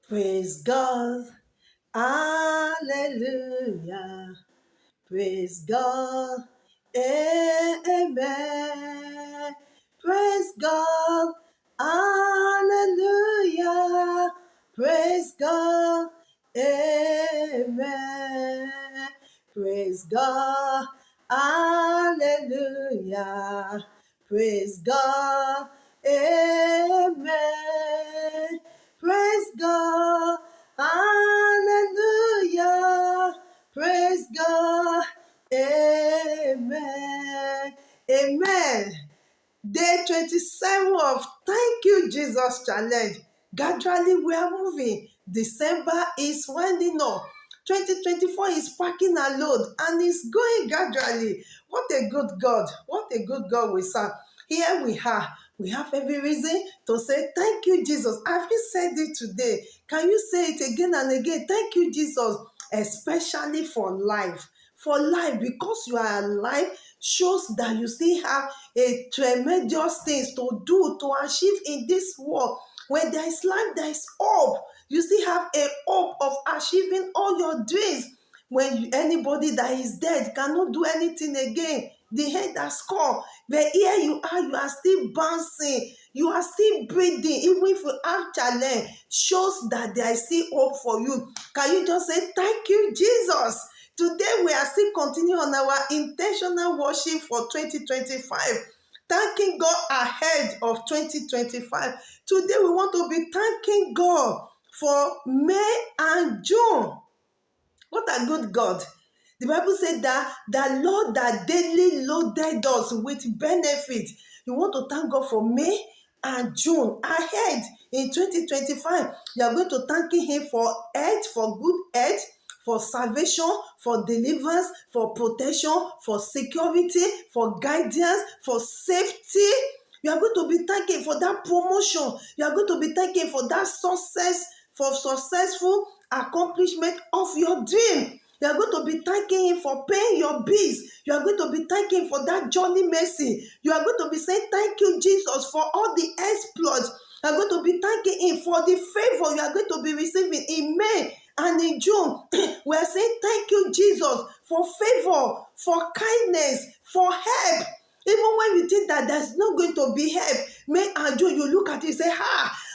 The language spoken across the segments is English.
Praise God. Hallelujah. Praise God. Amen. Praise God. Hallelujah. Praise God. Amen. Praise God. Hallelujah. Praise God. Amen. Praise God. Hallelujah. Praise God. Amen. Amen. Day 27 of Thank You, Jesus Challenge. Gradually, we are moving. December is winding up. 2024 is packing a load and it's going gradually. What a good God. What a good God we serve. Here we are. We have every reason to say, Thank you, Jesus. Have you said it today? Can you say it again and again? Thank you, Jesus, especially for life. For life, because you are alive, shows that you still have a tremendous things to do, to achieve in this world. When there is life, there is hope. You still have a hope of achieving all your dreams. When anybody that is dead cannot do anything again, the head has come. But here you are still bouncing, you are still breathing, even if you have challenge, shows that there is still hope for you. Can you just say, Thank you, Jesus? Today we are still continuing on our intentional worship for 2025. Thanking God ahead of 2025. Today we want to be thanking God for May and June. What a good God. The Bible said that the Lord that daily loaded us with benefit. You want to thank God for May and June ahead in 2025. You are going to thank Him for health, for good health, for salvation, for deliverance, for protection, for security, for guidance, for safety. You are going to be thanking for that promotion. You are going to be thanking for that success, for successful accomplishment of your dream. You are going to be thanking Him for paying your bills. You are going to be thanking Him for that journey mercy. You are going to be saying, Thank you, Jesus, for all the exploits. You are going to be thanking Him for the favor you are going to be receiving in May and in June. We are saying, Thank you, Jesus, for favor, for kindness, for help. Even when you think that there's not going to be help, May and June, you look at it and say,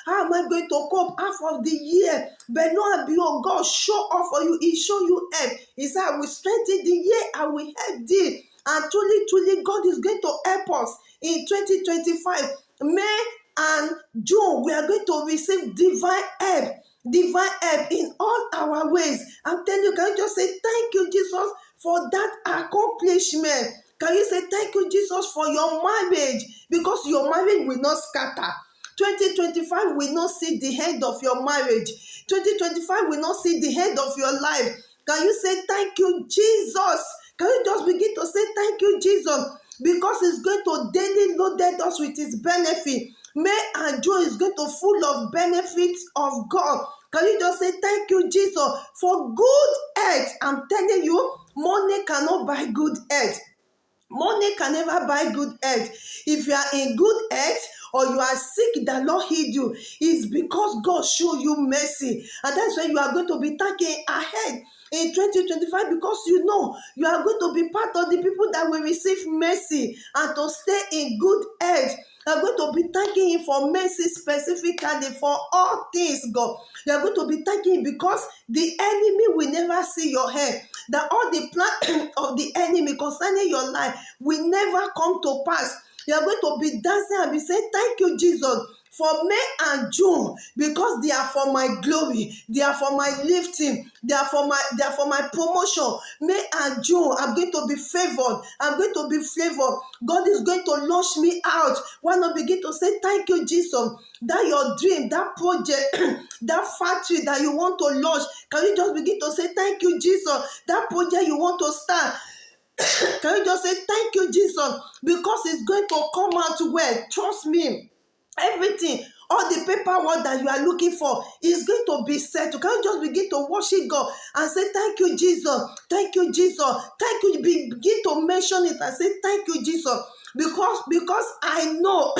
how am I going to cope half of the year? But no, be oh God, show off for you. He show you help. He said, I will strengthen the year, I will help thee. And truly, truly, God is going to help us in 2025. May and June, we are going to receive divine help in all our ways. I'm telling you, can you just say, Thank you, Jesus, for that accomplishment? Can you say, Thank you, Jesus, for your marriage? Because your marriage will not scatter. 2025 will not see the end of your marriage. 2025 will not see the end of your life. Can you say, Thank you, Jesus? Can you just begin to say, Thank you, Jesus? Because He's going to daily load us with His benefit. May and June is going to full of benefits of God. Can you just say, Thank you, Jesus, for good health? I'm telling you, money cannot buy good health. Money can never buy good health. If you are in good health or you are sick, the Lord healed you. It's because God showed you mercy. And that's why you are going to be thanking ahead in 2025, because you know you are going to be part of the people that will receive mercy and to stay in good health. You are going to be thanking Him for mercy specifically for all things, God. You are going to be thanking Him because the enemy will never see your head. That all the plan of the enemy concerning your life will never come to pass. You are going to be dancing and be saying, Thank you, Jesus, for May and June, because they are for my glory, they are for my lifting, they are for my promotion. May and June, I'm going to be favored. I'm going to be favored. God is going to launch me out. Why not begin to say, Thank you, Jesus? That your dream, that project, that factory that you want to launch, can you just begin to say, Thank you, Jesus? That project you want to start, can you just say, Thank you, Jesus? Because it's going to come out well. Trust me. Everything, all the paperwork that you are looking for is going to be settled. Can you just begin to worship God and say, Thank you, Jesus? Thank you, Jesus. Thank you. Begin to mention it and say, Thank you, Jesus. because I know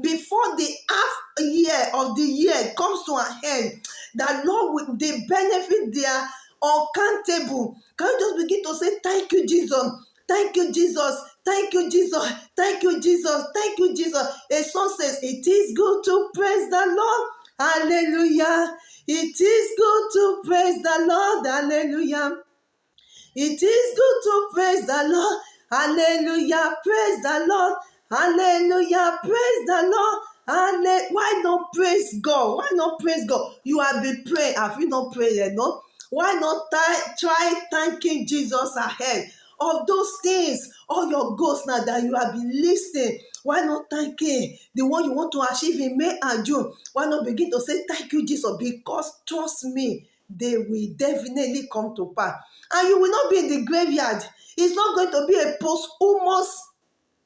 before the half year of the year comes to an end, that Lord, with the benefit, they are uncountable. Can you just begin to say, thank you, Jesus? Thank you, Jesus. Thank you, Jesus. Thank you, Jesus. Thank you, Jesus. A song says, it is good to praise the Lord. Hallelujah. It is good to praise the Lord. Hallelujah. It is good to praise the Lord. Hallelujah. Praise the Lord. Hallelujah. Praise the Lord. Why not praise God? Why not praise God? You have been praying. Have you not prayed enough? Why not try thanking Jesus ahead of those things, all your goals now that you have been listening? Why not thank Him? The one you want to achieve in May and June. Why not begin to say thank you, Jesus? Because trust me, they will definitely come to pass. And you will not be in the graveyard. It's not going to be a posthumous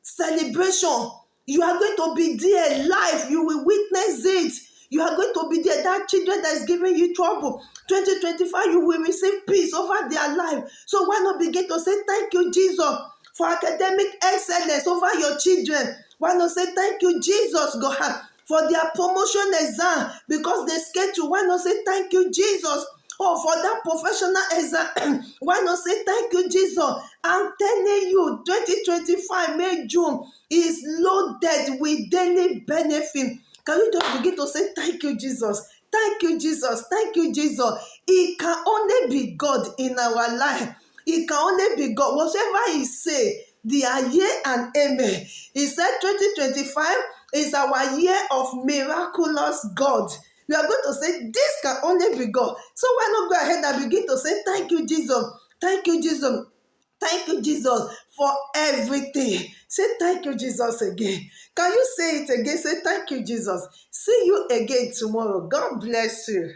celebration. You are going to be there live. You will witness it. You are going to be there. That children that is giving you trouble, 2025, you will receive peace over their life. So why not begin to say thank you, Jesus, for academic excellence over your children? Why not say thank you, Jesus, God, for their promotion exam because they schedule? Why not say thank you, Jesus? Oh, for that professional exam, why not say thank you, Jesus? I'm telling you, 2025, May, June is loaded with daily benefit. Can you just begin to say thank you, Jesus? Thank you, Jesus. Thank you, Jesus. It can only be God in our life. It can only be God. Whatever He say, they are yea and amen. He said 2025 is our year of miraculous God. We are going to say this can only be God. So why not go ahead and begin to say thank you, Jesus. Thank you, Jesus. Thank you, Jesus, for everything. Say thank you, Jesus, again. Can you say it again? Say thank you, Jesus. See you again tomorrow. God bless you.